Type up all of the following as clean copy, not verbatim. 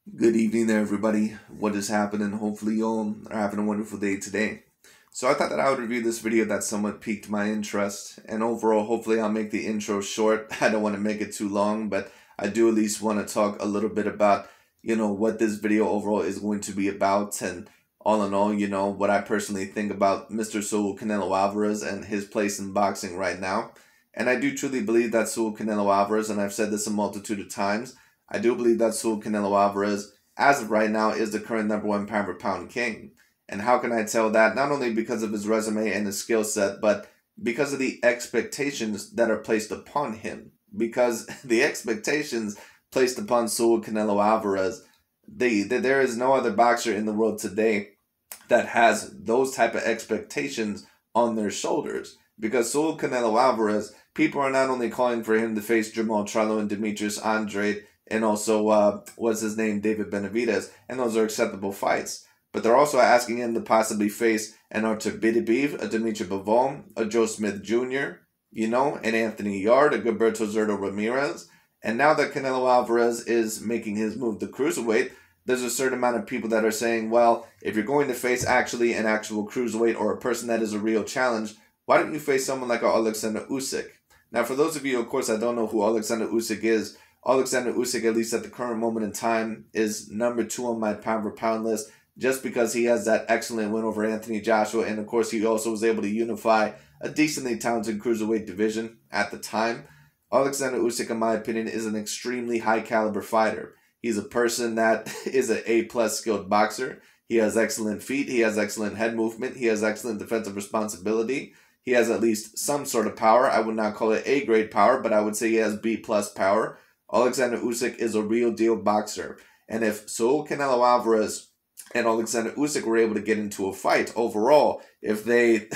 Good evening there, everybody. What is happening? Hopefully, you all are having a wonderful day today. So, I thought that I would review this video that somewhat piqued my interest, and overall, hopefully, I'll make the intro short. I don't want to make it too long, but I do at least want to talk a little bit about, what this video overall is going to be about, and all in all, what I personally think about Mr. Saul Canelo Alvarez and his place in boxing right now. And I do truly believe that Saul Canelo Alvarez, and I've said this a multitude of times, I do believe that Saul Canelo Alvarez, as of right now, is the current #1 pound for pound king. And how can I tell that? Not only because of his resume and his skill set, but because of the expectations that are placed upon him. Because the expectations placed upon Saul Canelo Alvarez, there is no other boxer in the world today that has those type of expectations on their shoulders. Because Saul Canelo Alvarez, people are not only calling for him to face Jermall Charlo and Demetrius Andrade, and also what's his name, David Benavidez, and those are acceptable fights. But they're also asking him to possibly face an Artur Beterbiev, a Dimitri Bivol, a Joe Smith Jr., an Anthony Yard, a Gilberto Zurdo Ramirez. And now that Canelo Alvarez is making his move to cruiserweight, there's a certain amount of people that are saying, well, if you're going to face actually an actual cruiserweight or a person that is a real challenge, why don't you face someone like Oleksandr Usyk? Now, for those of you, of course, that don't know who Oleksandr Usyk is, Oleksandr Usyk, at least at the current moment in time, is #2 on my pound for pound list just because he has that excellent win over Anthony Joshua. And of course, he also was able to unify a decently talented cruiserweight division at the time. Oleksandr Usyk, in my opinion, is an extremely high caliber fighter. He's a person that is an A-plus skilled boxer. He has excellent feet. He has excellent head movement. He has excellent defensive responsibility. He has at least some sort of power. I would not call it A-grade power, but I would say he has B-plus power. Oleksandr Usyk is a real deal boxer. And if Saul Canelo Alvarez and Oleksandr Usyk were able to get into a fight overall, if they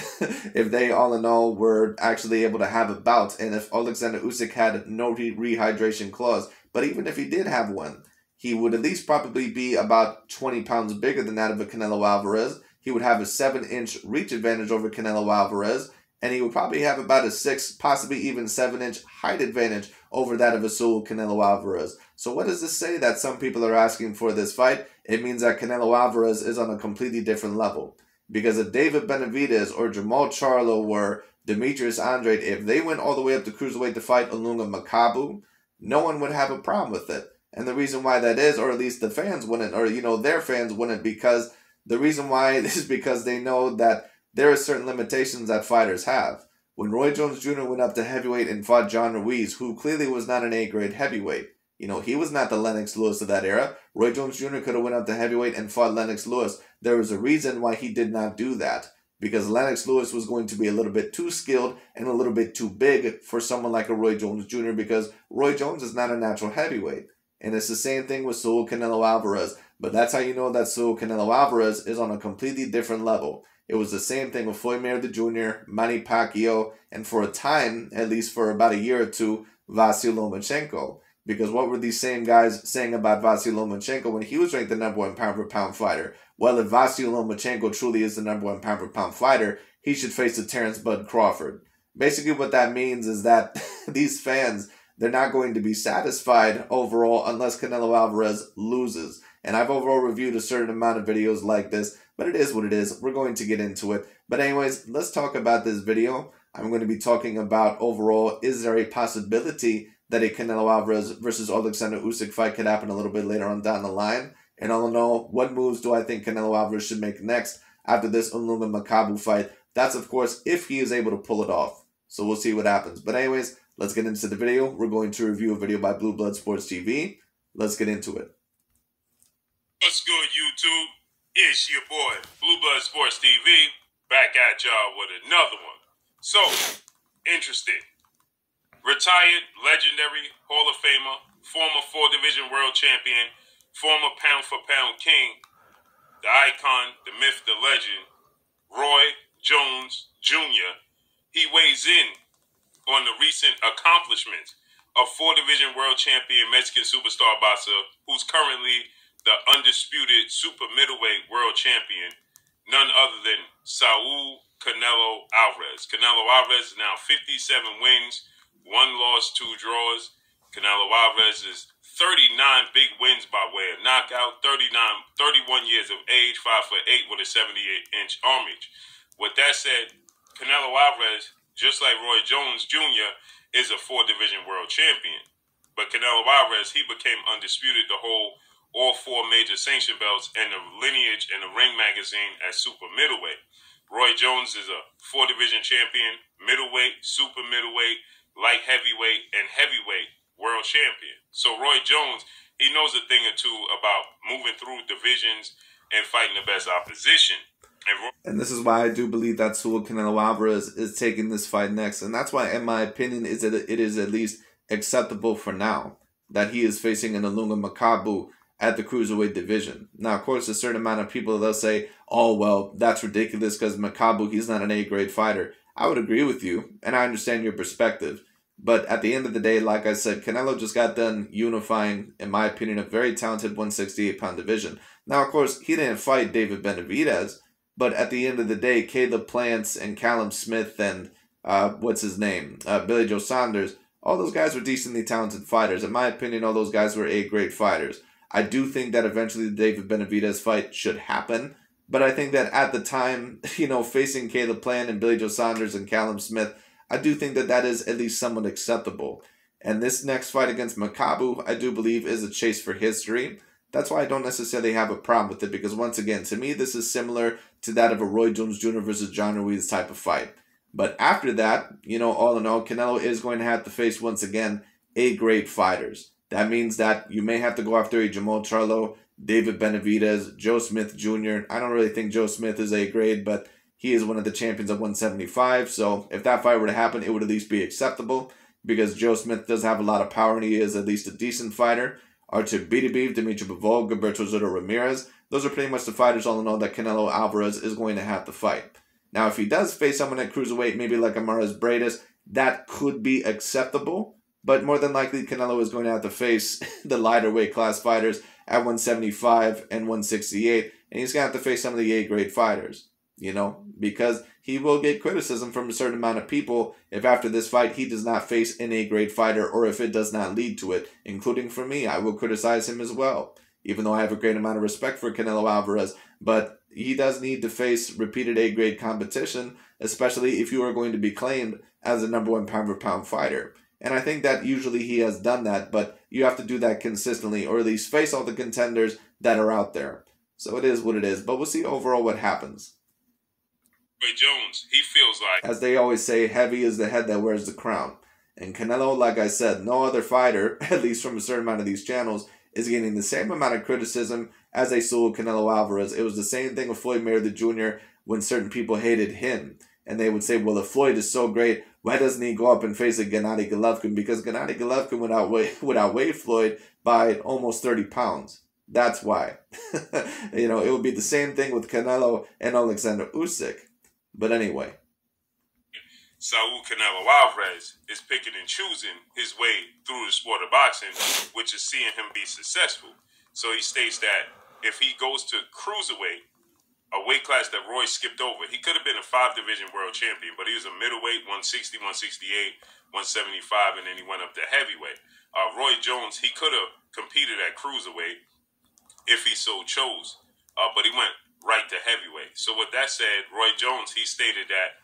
if they all in all were actually able to have a bout, and if Oleksandr Usyk had no rehydration clause, but even if he did have one, he would at least probably be about 20 pounds bigger than that of a Canelo Alvarez. He would have a 7-inch reach advantage over Canelo Alvarez, and he would probably have about a 6, possibly even 7-inch height advantage over that of a Saul Canelo Alvarez. So what does this say that some people are asking for this fight? It means that Canelo Alvarez is on a completely different level. Because if David Benavidez or Jermall Charlo or Demetrius Andrade, if they went all the way up to cruiserweight to fight Ilunga Makabu, no one would have a problem with it. And the reason why that is, or at least the fans wouldn't, or their fans wouldn't, because the reason why is because they know that there are certain limitations that fighters have. When Roy Jones Jr. went up to heavyweight and fought John Ruiz, who clearly was not an A-grade heavyweight, he was not the Lennox Lewis of that era. Roy Jones Jr. could have went up to heavyweight and fought Lennox Lewis. There was a reason why he did not do that. Because Lennox Lewis was going to be a little bit too skilled and a little bit too big for someone like a Roy Jones Jr. because Roy Jones is not a natural heavyweight. And it's the same thing with Saul Canelo Alvarez. But that's how you know that Saul Canelo Alvarez is on a completely different level. It was the same thing with Floyd Mayweather Jr., Manny Pacquiao, and for a time, at least for about a year or two, Vasyl Lomachenko. Because what were these same guys saying about Vasyl Lomachenko when he was ranked the #1 pound for pound fighter? Well, if Vasyl Lomachenko truly is the #1 pound for pound fighter, he should face a Terrence Bud Crawford. Basically what that means is that these fans, they're not going to be satisfied overall unless Canelo Alvarez loses. And I've overall reviewed a certain amount of videos like this, but it is what it is. We're going to get into it. But anyways, let's talk about this video. I'm going to be talking about overall, is there a possibility that a Canelo Alvarez versus Oleksandr Usyk fight could happen a little bit later on down the line? And all in all, what moves do I think Canelo Alvarez should make next after this Ilunga Makabu fight? That's, of course, if he is able to pull it off. So we'll see what happens. But anyways, let's get into the video. We're going to review a video by Blue Blood Sports TV. Let's get into it. What's good, YouTube? It's your boy, Blue Blood Sports TV, back at y'all with another one. So, interesting. Retired, legendary, Hall of Famer, former 4-division world champion, former pound-for-pound king, the icon, the myth, the legend, Roy Jones Jr. He weighs in on the recent accomplishments of 4-division world champion Mexican superstar boxer who's currently the undisputed super middleweight world champion, none other than Saul Canelo Alvarez. Canelo Alvarez is now 57 wins, 1 loss, 2 draws. Canelo Alvarez is 39 big wins by way of knockout, 31 years of age, 5'8" with a 78-inch arm reach. With that said, Canelo Alvarez, just like Roy Jones Jr., is a 4-division world champion. But Canelo Alvarez, he became undisputed to hold all 4 major sanction belts and the lineage and the Ring magazine as super middleweight. Roy Jones is a 4-division champion, middleweight, super middleweight, light heavyweight, and heavyweight world champion. So Roy Jones, he knows a thing or two about moving through divisions and fighting the best opposition. And this is why I do believe that Saul Canelo Alvarez is taking this fight next. And that's why, in my opinion, is that it is at least acceptable for now that he is facing an Ilunga Makabu at the cruiserweight division. Now, of course, a certain amount of people, they'll say, oh, well, that's ridiculous because Makabu, he's not an A-grade fighter. I would agree with you, and I understand your perspective. But at the end of the day, like I said, Canelo just got done unifying, in my opinion, a very talented 168-pound division. Now, of course, he didn't fight David Benavidez, but at the end of the day, Caleb Plants and Callum Smith and, Billy Joe Saunders, all those guys were decently talented fighters. In my opinion, all those guys were A-grade fighters. I do think that eventually the David Benavidez fight should happen, but I think that at the time, facing Caleb Plant and Billy Joe Saunders and Callum Smith, I do think that that is at least somewhat acceptable. And this next fight against Makabu, I do believe, is a chase for history. That's why I don't necessarily have a problem with it, because once again, to me, this is similar to that of a Roy Jones Jr. versus John Ruiz type of fight. But after that, all in all, Canelo is going to have to face, once again, A-grade fighters. That means that you may have to go after a Jamal Charlo, David Benavidez, Joe Smith Jr. I don't really think Joe Smith is A-grade, but he is one of the champions at 175. So if that fight were to happen, it would at least be acceptable, because Joe Smith does have a lot of power and he is at least a decent fighter. Artur Beterbiev, Dimitri Bivol, Gilberto Soto Ramirez. Those are pretty much the fighters, all in all, that Canelo Alvarez is going to have to fight. Now, if he does face someone at cruiserweight, maybe like Amaris Bradis, that could be acceptable. But more than likely, Canelo is going to have to face the lighter weight class fighters at 175 and 168. And he's going to have to face some of the A-grade fighters, because he will get criticism from a certain amount of people if after this fight he does not face an A-grade fighter, or if it does not lead to it, including for me. I will criticize him as well, even though I have a great amount of respect for Canelo Alvarez. But he does need to face repeated A-grade competition, especially if you are going to be claimed as a #1 pound-for-pound fighter. And I think that usually he has done that, but you have to do that consistently, or at least face all the contenders that are out there. So it is what it is, but we'll see overall what happens. Roy Jones, he feels like, as they always say, heavy is the head that wears the crown. And Canelo, like I said, no other fighter, at least from a certain amount of these channels, is getting the same amount of criticism as they saw Canelo Alvarez. It was the same thing with Floyd Mayweather Jr. when certain people hated him. And they would say, well, if Floyd is so great, why doesn't he go up and face a Gennady Golovkin? Because Gennady Golovkin would outweigh Floyd by almost 30 pounds. That's why. It would be the same thing with Canelo and Oleksandr Usyk. But anyway. Saul Canelo Alvarez is picking and choosing his way through the sport of boxing, which is seeing him be successful. So he states that if he goes to cruiserweight, a weight class that Roy skipped over, he could have been a 5-division world champion, but he was a middleweight, 160, 168, 175, and then he went up to heavyweight. Roy Jones, he could have competed at cruiserweight if he so chose, but he went right to heavyweight. So with that said, Roy Jones, he stated that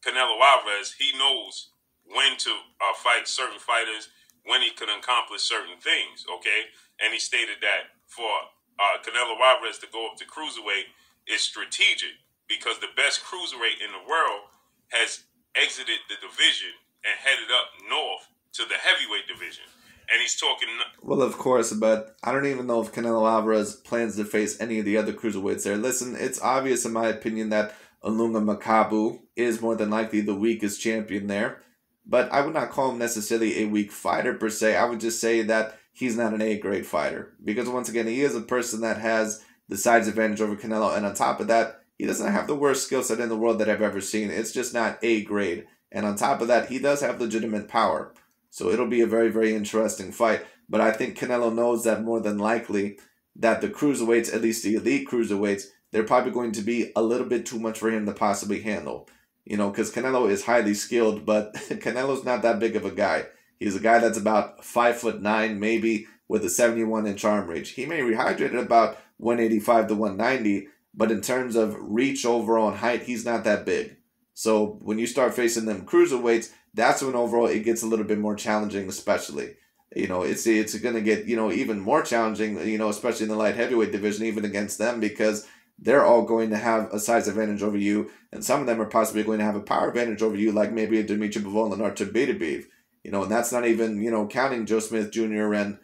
Canelo Alvarez, he knows when to fight certain fighters, when he can accomplish certain things, okay? And he stated that for Canelo Alvarez to go up to cruiserweight is strategic, because the best cruiserweight in the world has exited the division and headed up north to the heavyweight division. And he's talking... Well, of course, but I don't even know if Canelo Alvarez plans to face any of the other cruiserweights there. Listen, it's obvious in my opinion that Ilunga Makabu is more than likely the weakest champion there. But I would not call him necessarily a weak fighter per se. I would just say that he's not an A-grade fighter. Because once again, he is a person that has the size advantage over Canelo. And on top of that, he doesn't have the worst skill set in the world that I've ever seen. It's just not A-grade. And on top of that, he does have legitimate power. So it'll be a very, very interesting fight. But I think Canelo knows that more than likely that the cruiserweights, at least the elite cruiserweights, they're probably going to be a little bit too much for him to possibly handle. Because Canelo is highly skilled, but Canelo's not that big of a guy. He's a guy that's about 5'9", maybe with a 71-inch arm reach. He may rehydrate at about 185 to 190, but in terms of reach overall and height, he's not that big. So when you start facing them cruiserweights, that's when overall it gets a little bit more challenging, especially. It's going to get, even more challenging, especially in the light heavyweight division, even against them, because they're all going to have a size advantage over you, and some of them are possibly going to have a power advantage over you, like maybe a Dimitri Bivol and Artur Beterbiev. And that's not even, counting Joe Smith Jr. and,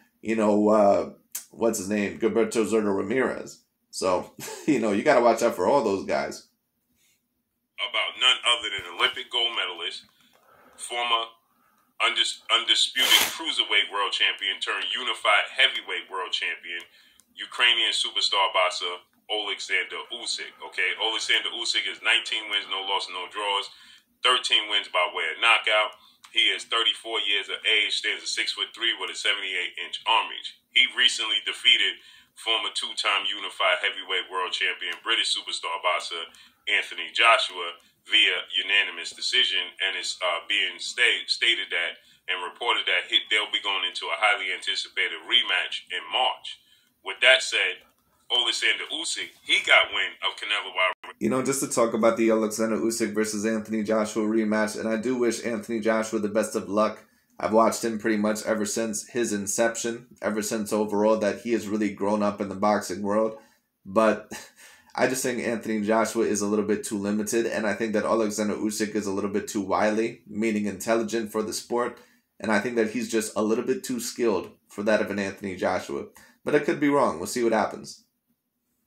what's his name, Gilberto Zurdo Ramirez. So, you got to watch out for all those guys. About none other than Olympic gold medalist, former undisputed cruiserweight world champion turned unified heavyweight world champion, Ukrainian superstar boxer Oleksandr Usyk. Okay, Oleksandr Usyk is 19 wins, no loss, no draws, 13 wins by way of knockout. He is 34 years of age, stands at 6'3" with a 78-inch arm reach. He recently defeated former two-time unified heavyweight world champion British superstar boxer Anthony Joshua via unanimous decision, and it's being stated that and reported that they'll be going into a highly anticipated rematch in March. With that said, Oleksandr Usyk, he got wind of Canelo Alvarez. Just to talk about the Oleksandr Usyk versus Anthony Joshua rematch, and I do wish Anthony Joshua the best of luck. I've watched him pretty much ever since his inception, ever since overall that he has really grown up in the boxing world. But I just think Anthony Joshua is a little bit too limited, and I think that Oleksandr Usyk is a little bit too wily, meaning intelligent for the sport, and I think that he's just a little bit too skilled for that of an Anthony Joshua. But I could be wrong. We'll see what happens.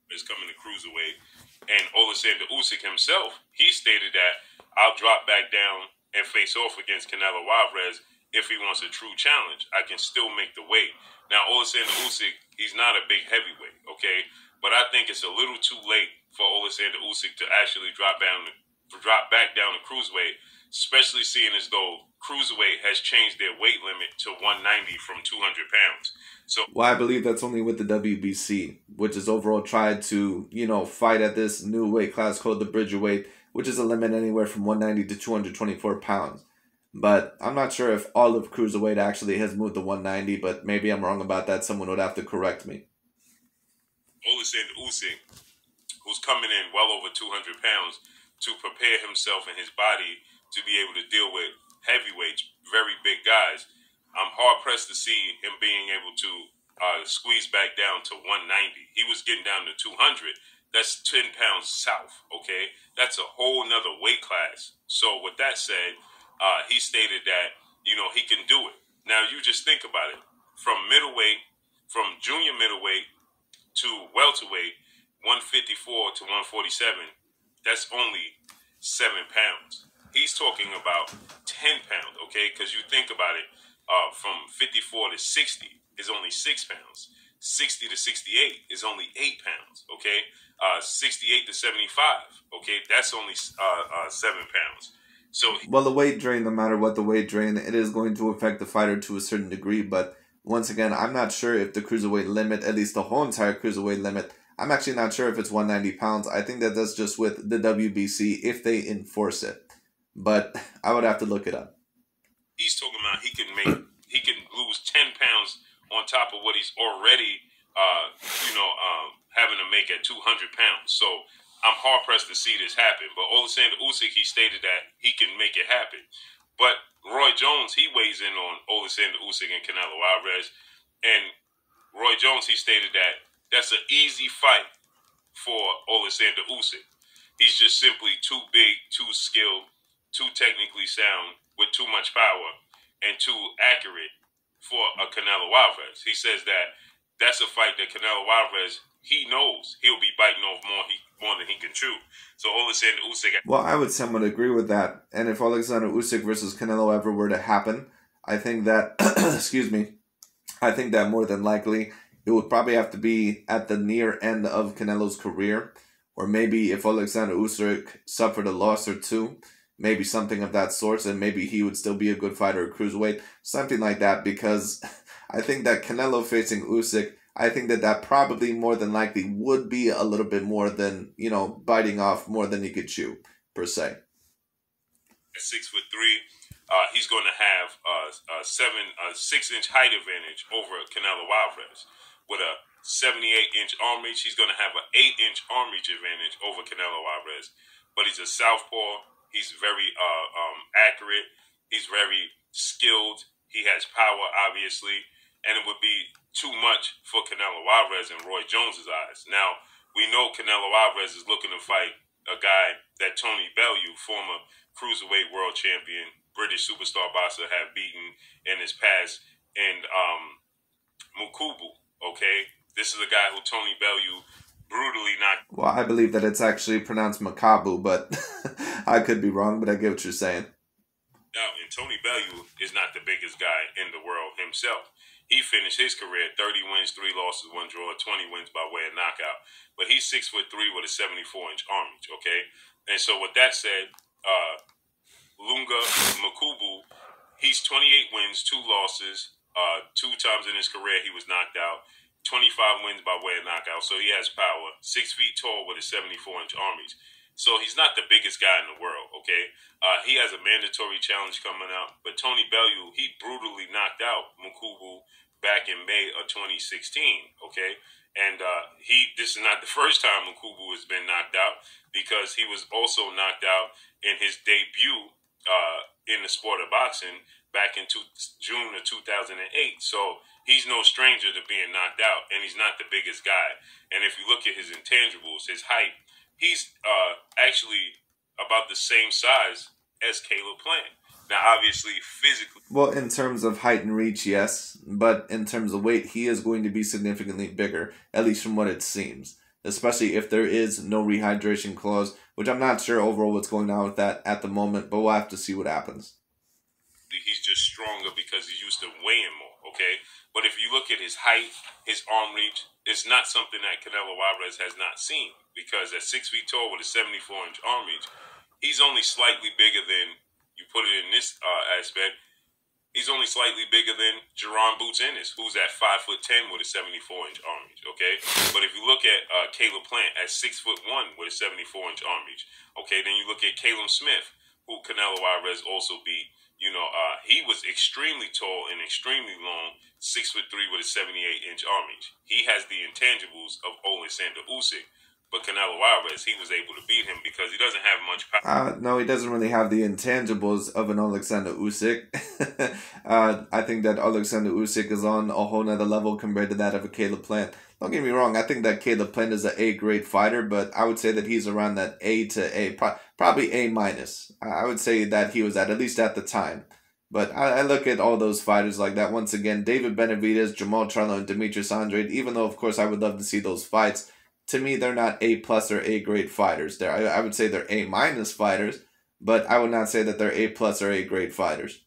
Is coming to cruiserweight, and Oleksandr Usyk himself, he stated that I'll drop back down and face off against Canelo Alvarez if he wants a true challenge. I can still make the weight. Now, Oleksandr Usyk, he's not a big heavyweight, okay? But I think it's a little too late for Oleksandr Usyk to actually drop back down to cruiserweight, especially seeing as though cruiserweight has changed their weight limit to 190 from 200 pounds. So, well, I believe that's only with the WBC, which has overall tried to, fight at this new weight class called the Bridgerweight, which is a limit anywhere from 190 to 224 pounds. But I'm not sure if all of cruiserweight actually has moved to 190, but maybe I'm wrong about that. Someone would have to correct me. Oleksandr Usyk, who's coming in well over 200 pounds to prepare himself and his body to be able to deal with heavyweights, very big guys. I'm hard-pressed to see him being able to squeeze back down to 190. He was getting down to 200. That's 10 pounds south, okay? That's a whole nother weight class. So with that said, he stated that, he can do it. Now, you just think about it. From middleweight, from junior middleweight to welterweight, 154 to 147, that's only 7 pounds. He's talking about 10 pounds, okay? Because you think about it, from 54 to 60 is only 6 pounds. 60 to 68 is only 8 pounds, okay? 68 to 75, okay? That's only 7 pounds. So, well, the weight drain, no matter what the weight drain, it is going to affect the fighter to a certain degree. But once again, I'm not sure if the cruiserweight limit, at least the whole entire cruiserweight limit, I'm actually not sure if it's 190 pounds. I think that that's just with the WBC if they enforce it. But I would have to look it up. He's talking about he can lose 10 pounds on top of what he's already, having to make at 200 pounds. So I'm hard pressed to see this happen. But Oleksandr Usyk, he stated that he can make it happen. But Roy Jones, he weighs in on Oleksandr Usyk and Canelo Alvarez, and Roy Jones, he stated that that's an easy fight for Oleksandr Usyk. He's just simply too big, too skilled, too technically sound, with too much power, and too accurate for a Canelo Alvarez. He says that that's a fight that Canelo Alvarez, he knows he'll be biting off more than he can chew. So Oleksandr Usyk... Well, I would somewhat agree with that. And if Oleksandr Usyk versus Canelo ever were to happen, I think that, I think that more than likely it would probably have to be at the near end of Canelo's career. Or maybe if Oleksandr Usyk suffered a loss or two, maybe something of that sort, and maybe he would still be a good fighter at cruiserweight, something like that, because I think that Canelo facing Usyk, I think that probably more than likely would be a little bit more than, biting off more than he could chew, per se. At 6'3", he's going to have a 6-inch height advantage over Canelo Alvarez. With a 78-inch arm reach, he's going to have an 8-inch arm reach advantage over Canelo Alvarez. But he's a southpaw. He's very accurate. He's very skilled. He has power, obviously, and it would be too much for Canelo Alvarez in Roy Jones's eyes. Now, we know Canelo Alvarez is looking to fight a guy that Tony Bellew, former cruiserweight world champion, British superstar boxer, have beaten in his past, and Mukubu. Okay, this is a guy who Tony Bellew brutally knocked. Well, I believe that it's actually pronounced Makabu, but I could be wrong. But I get what you're saying. Now, and Tony Bellew is not the biggest guy in the world himself. He finished his career 30 wins, 3 losses, 1 draw, 20 wins by way of knockout. But he's 6'3" with a 74-inch arm reach. Okay, and so with that said, Lunga Mukubu, he's 28 wins, 2 losses. 2 times in his career he was knocked out. 25 wins by way of knockout, so he has power. 6 feet tall with a 74-inch arm reach. So he's not the biggest guy in the world, okay? He has a mandatory challenge coming up, but Tony Bellew, he brutally knocked out Mukubu back in May of 2016, okay? And this is not the first time Mukubu has been knocked out, because he was also knocked out in his debut in the sport of boxing back in June of 2008. So he's no stranger to being knocked out, and he's not the biggest guy. And if you look at his intangibles, his height, he's actually about the same size as Caleb Plant. Now, obviously, physically... Well, in terms of height and reach, yes. But in terms of weight, he is going to be significantly bigger, at least from what it seems. Especially if there is no rehydration clause, which I'm not sure overall what's going on with that at the moment, but we'll have to see what happens. He's just stronger because he's used to weighing more, okay? But if you look at his height, his arm reach, it's not something that Canelo Alvarez has not seen, because at 6 feet tall with a 74-inch arm reach, he's only slightly bigger than, you put it in this aspect, he's only slightly bigger than Jaron Boots Ennis, who's at 5'10" with a 74-inch arm reach, okay? But if you look at Caleb Plant at 6'1" with a 74-inch arm reach, okay, then you look at Caleb Smith, who Canelo Alvarez also beat. You know, he was extremely tall and extremely long, 6'3" with a 78-inch arm reach. He has the intangibles of Oleksandr Usyk, but Canelo Alvarez, he was able to beat him because he doesn't have much power. No, he doesn't really have the intangibles of an Oleksandr Usyk. I think that Oleksandr Usyk is on a whole nother level compared to that of a Caleb Plant. Don't get me wrong, I think that Caleb Plant is an A-grade fighter, but I would say that he's around that A to A, probably A-. I would say that he was at least at the time. But I look at all those fighters like that. Once again, David Benavidez, Jamal Charlo, and Demetrius Andrade, even though, of course, I would love to see those fights, to me, they're not A+ or A-grade fighters. I would say they're A- fighters, but I would not say that they're A+ or A-grade fighters.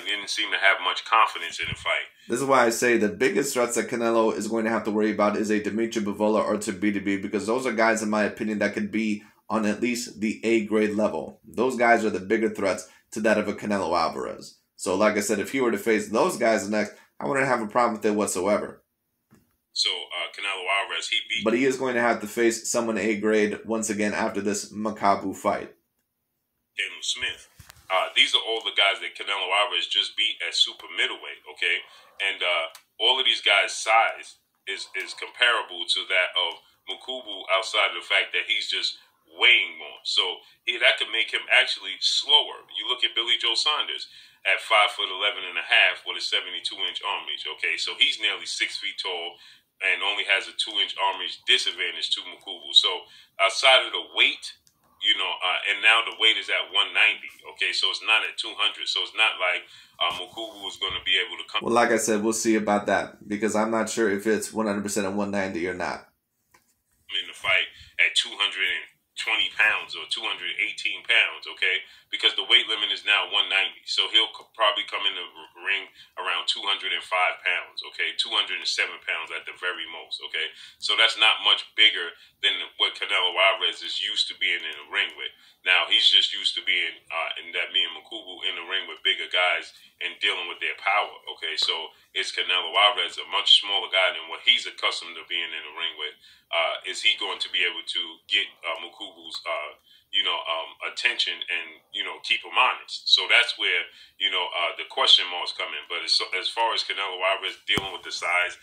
He didn't seem to have much confidence in the fight. This is why I say the biggest threats that Canelo is going to have to worry about is a Dimitri Bivol or Tabitabi, because those are guys, in my opinion, that could be on at least the A-grade level. Those guys are the bigger threats to that of a Canelo Alvarez. So, like I said, if he were to face those guys next, I wouldn't have a problem with it whatsoever. So, Canelo Alvarez, he beat... But he is going to have to face someone A-grade once again after this Makabu fight. Caleb Smith. These are all the guys that Canelo Alvarez just beat at super middleweight, okay? And all of these guys' size is comparable to that of Mukubu, outside of the fact that he's just weighing more. So that could make him actually slower. You look at Billy Joe Saunders at 5'11" and a half with a 72-inch arm reach, okay? So he's nearly 6 feet tall and only has a 2-inch arm reach disadvantage to Mukubu. So outside of the weight, you know, and now the weight is at 190, okay? So it's not at 200. So it's not like Mukubu is going to be able to come. Well, like I said, we'll see about that, because I'm not sure if it's 100% at 190 or not. In the fight at 220 pounds or 218 pounds, okay? Because the weight limit is now 190. So he'll probably come in the ring around 205 pounds, okay? 207 pounds at the very most, okay? So that's not much bigger than what Canelo Alvarez is used to being in the ring with. Now, he's just used to being, being Mukubu in the ring with bigger guys and dealing with their power, okay? So is Canelo Alvarez a much smaller guy than what he's accustomed to being in the ring with? Is he going to be able to get Mukubu's attention and, keep him honest. So that's where, the question marks come in. But as far as Canelo Alvarez dealing with the size,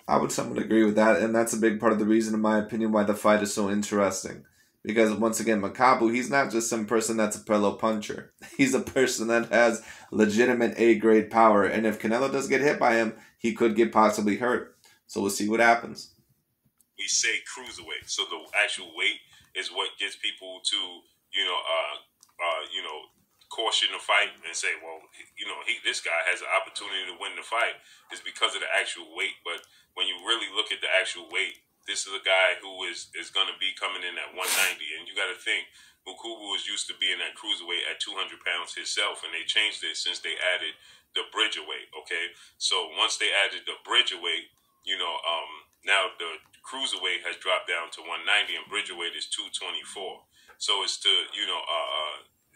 I would somewhat agree with that, and that's a big part of the reason, in my opinion, why the fight is so interesting. Because once again, Makabu, he's not just some person that's a fellow puncher. He's a person that has legitimate A-grade power, and if Canelo does get hit by him, he could get possibly hurt. So we'll see what happens. we say cruiserweight. So the actual weight is what gets people to, you know, uh, caution the fight and say, well, this guy has an opportunity to win the fight. Is because of the actual weight. But when you really look at the actual weight, this is a guy who is going to be coming in at 190, and you got to think Mukubu was used to being at cruiserweight at 200 pounds himself, and they changed it since they added the bridger weight. Okay, so once they added the bridger weight, now the cruiserweight has dropped down to 190, and bridger weight is 224. So it's to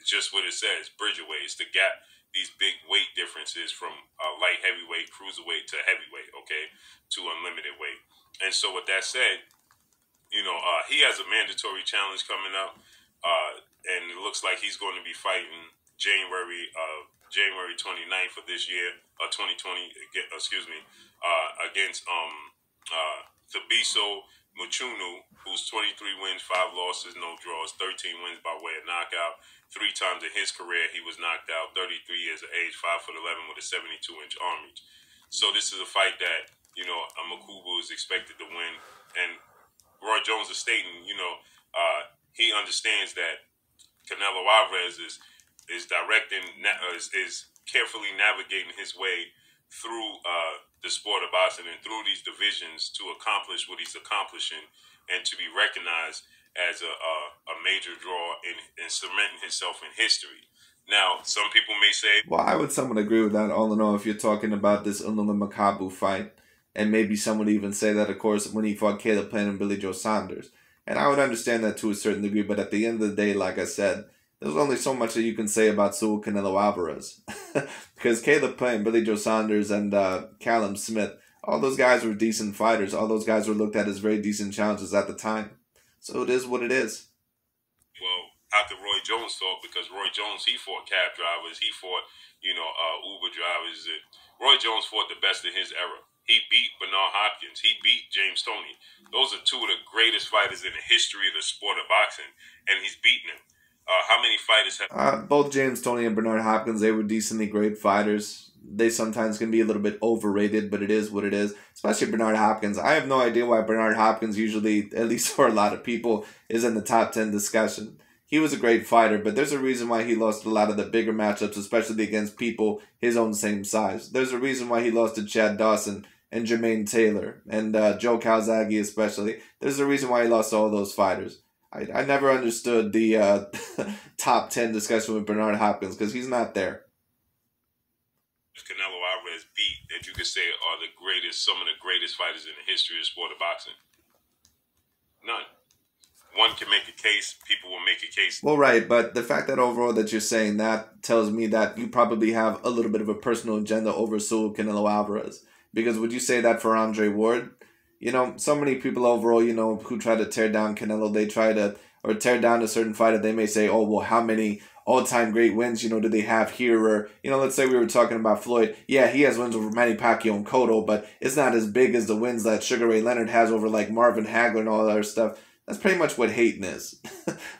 just what it says, bridger weight. It's to gap these big weight differences from light heavyweight, cruiserweight to heavyweight. Okay, to unlimited weight. And so with that said, he has a mandatory challenge coming up, and it looks like he's going to be fighting January 29th of this year, 2020. Excuse me, against Thabiso Muchunu, who's 23 wins, 5 losses, no draws, 13 wins by way of knockout. 3 times in his career he was knocked out. 33 years of age, 5'11" with a 72-inch arm reach. So this is a fight that Makubu is expected to win, and Roy Jones is stating, he understands that Canelo Alvarez is carefully navigating his way through the sport of boxing and through these divisions to accomplish what he's accomplishing and to be recognized as a major draw in cementing himself in history. Now, some people may say, well, I would somewhat agree with that, all in all, if you're talking about this Ulama Makabu fight. And maybe some would even say that, of course, when he fought Caleb Plant and Billy Joe Saunders. And I would understand that to a certain degree, but at the end of the day, like I said, there's only so much that you can say about Saul Canelo Alvarez. Because Caleb Plant, Billy Joe Saunders, and Callum Smith, all those guys were decent fighters. All those guys were looked at as very decent challenges at the time. So it is what it is. Well, after Roy Jones fought, because Roy Jones, he fought cab drivers, he fought, Uber drivers. Roy Jones fought the best in his era. He beat Bernard Hopkins. He beat James Toney. Those are 2 of the greatest fighters in the history of the sport of boxing, and he's beaten them. How many fighters have... both James Toney and Bernard Hopkins, they were decently great fighters. They sometimes can be a little bit overrated, but it is what it is. Especially Bernard Hopkins. I have no idea why Bernard Hopkins usually, at least for a lot of people, is in the top 10 discussion. He was a great fighter, but there's a reason why he lost a lot of the bigger matchups, especially against people his own same size. There's a reason why he lost to Chad Dawson and Jermaine Taylor and Joe Calzaghe especially. There's a reason why he lost to all those fighters. I never understood the top 10 discussion with Bernard Hopkins because he's not there. Canelo Alvarez beat that you could say are some of the greatest fighters in the history of the sport of boxing? None. One can make a case, people will make a case. Well, right, but the fact that overall that you're saying that tells me that you probably have a little bit of a personal agenda over Saul Canelo Alvarez. Because would you say that for Andre Ward? So many people overall, who try to tear down Canelo, they try to, or tear down a certain fighter, they may say, oh, well, how many all-time great wins, do they have here? Or, let's say we were talking about Floyd. Yeah, he has wins over Manny Pacquiao and Cotto, but it's not as big as the wins that Sugar Ray Leonard has over, like, Marvin Hagler and all that other stuff. That's pretty much what hating is.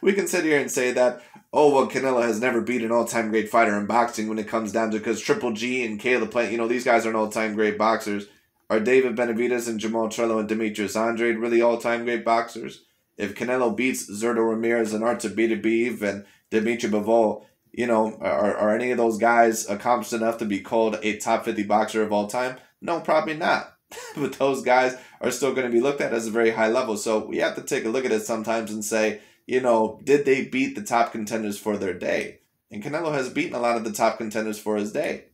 We can sit here and say that, oh, well, Canelo has never beat an all-time great fighter in boxing when it comes down to, because Triple G and Caleb Plant, these guys are all-time great boxers. Are David Benavidez and Jamal Trello and Demetrius Andrade really all-time great boxers? If Canelo beats Zurdo Ramirez and Artur Beterbiev and Dimitri Bivol, are any of those guys accomplished enough to be called a top 50 boxer of all time? No, probably not. But those guys are still going to be looked at as a very high level. So we have to take a look at it sometimes and say, did they beat the top contenders for their day? And Canelo has beaten a lot of the top contenders for his day.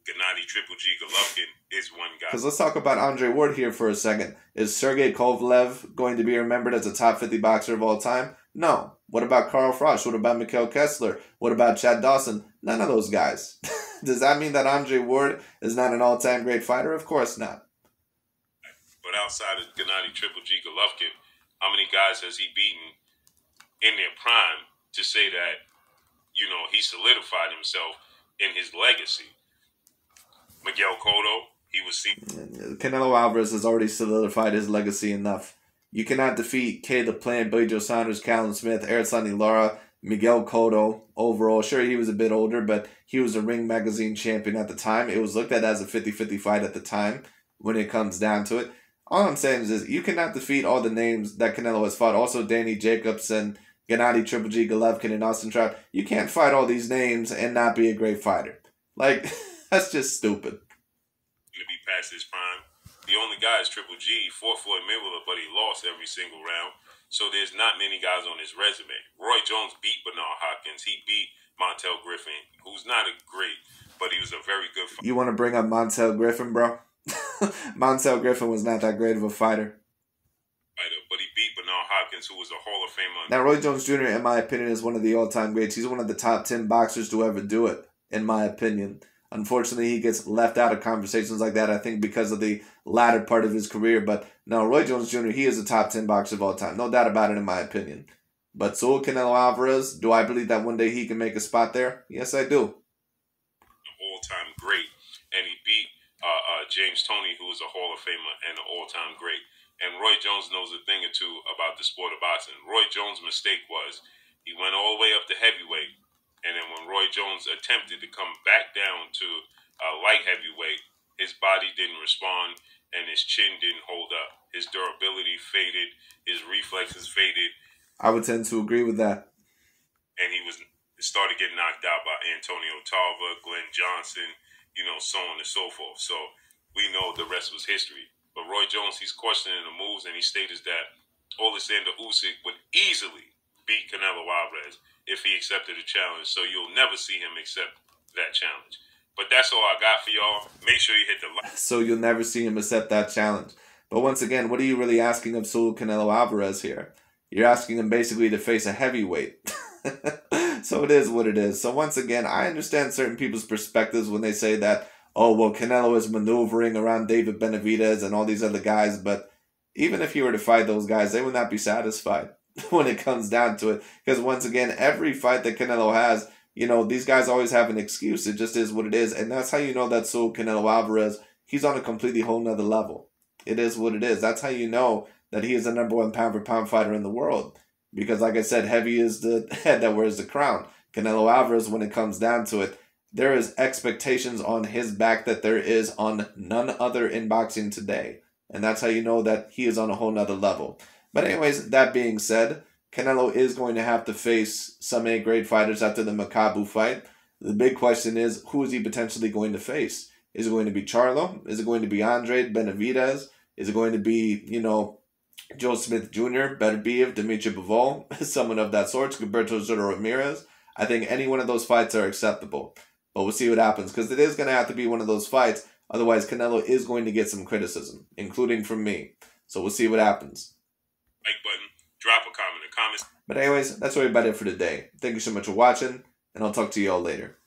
Gennady Triple G Golovkin is one guy. Because let's talk about Andre Ward here for a second. Is Sergey Kovalev going to be remembered as a top 50 boxer of all time? No. What about Carl Froch? What about Mikhail Kessler? What about Chad Dawson? None of those guys. Does that mean that Andre Ward is not an all-time great fighter? Of course not. But outside of Gennady Triple G Golovkin, how many guys has he beaten in their prime to say that, you know, he solidified himself in his legacy. Miguel Cotto, he was seen. Canelo Alvarez has already solidified his legacy enough. You cannot defeat Caleb Plant, Billy Joe Saunders, Callum Smith, Erislandy Lara, Miguel Cotto. Overall, sure, he was a bit older, but he was a Ring Magazine champion at the time. It was looked at as a 50-50 fight at the time when it comes down to it. All I'm saying is this, you cannot defeat all the names that Canelo has fought. Also, Danny Jacobson, Gennady Triple G, Golovkin, and Austin Trout. You can't fight all these names and not be a great fighter. Like, that's just stupid. To be past his prime. The only guy is Triple G. He fought Floyd Mayweather, but he lost every single round. So there's not many guys on his resume. Roy Jones beat Bernard Hopkins. He beat Montel Griffin, who's not a great, but he was a very good fighter. You want to bring up Montel Griffin, bro? Montel Griffin was not that great of a fighter. But he beat Bernard Hopkins, who was a Hall of Famer. Now, Roy Jones Jr., in my opinion, is one of the all-time greats. He's one of the top 10 boxers to ever do it, in my opinion. Unfortunately, he gets left out of conversations like that, I think, because of the latter part of his career. But no, Roy Jones Jr., he is a top 10 boxer of all time. No doubt about it, in my opinion. But so Canelo Alvarez, do I believe that one day he can make a spot there? Yes, I do. All-time great. And he beat James Toney, who was a Hall of Famer and an all-time great. And Roy Jones knows a thing or two about the sport of boxing. Roy Jones' mistake was he went all the way up to heavyweight. And then when Roy Jones attempted to come back down to light heavyweight, his body didn't respond and his chin didn't hold up. His durability faded. His reflexes faded. I would tend to agree with that. And he started getting knocked out by Antonio Tarver, Glenn Johnson, you know, so on and so forth. So we know the rest was history. But Roy Jones, he's questioning the moves, and he stated that Oleksandr Usyk would easily beat Canelo Alvarez if he accepted the challenge. So you'll never see him accept that challenge. But that's all I got for y'all. Make sure you hit the like. So you'll never see him accept that challenge. But once again, what are you really asking of Saul Canelo Alvarez here? You're asking him basically to face a heavyweight. So it is what it is. So once again, I understand certain people's perspectives when they say that, oh, well, Canelo is maneuvering around David Benavidez and all these other guys. But even if he were to fight those guys, they would not be satisfied when it comes down to it. Because once again, every fight that Canelo has, you know, these guys always have an excuse. It just is what it is. And that's how you know that Saul Canelo Alvarez, he's on a completely whole nother level. It is what it is. That's how you know that he is the #1 pound-for-pound fighter in the world. Because like I said, heavy is the head that wears the crown. Canelo Alvarez, when it comes down to it, there is expectations on his back that there is on none other in boxing today. And that's how you know that he is on a whole nother level. But anyways, that being said, Canelo is going to have to face some A-grade fighters after the Makabu fight. The big question is, who is he potentially going to face? Is it going to be Charlo? Is it going to be Andre Benavidez? Is it going to be, you know, Joe Smith Jr., Beterbiev, Dimitri Bivol, someone of that sort, Gilberto Zurdo Ramirez? I think any one of those fights are acceptable. But we'll see what happens, because it is going to have to be one of those fights. Otherwise, Canelo is going to get some criticism, including from me. So we'll see what happens. Like button, drop a comment in the comments. But anyways, that's really about it for today. Thank you so much for watching, and I'll talk to you all later.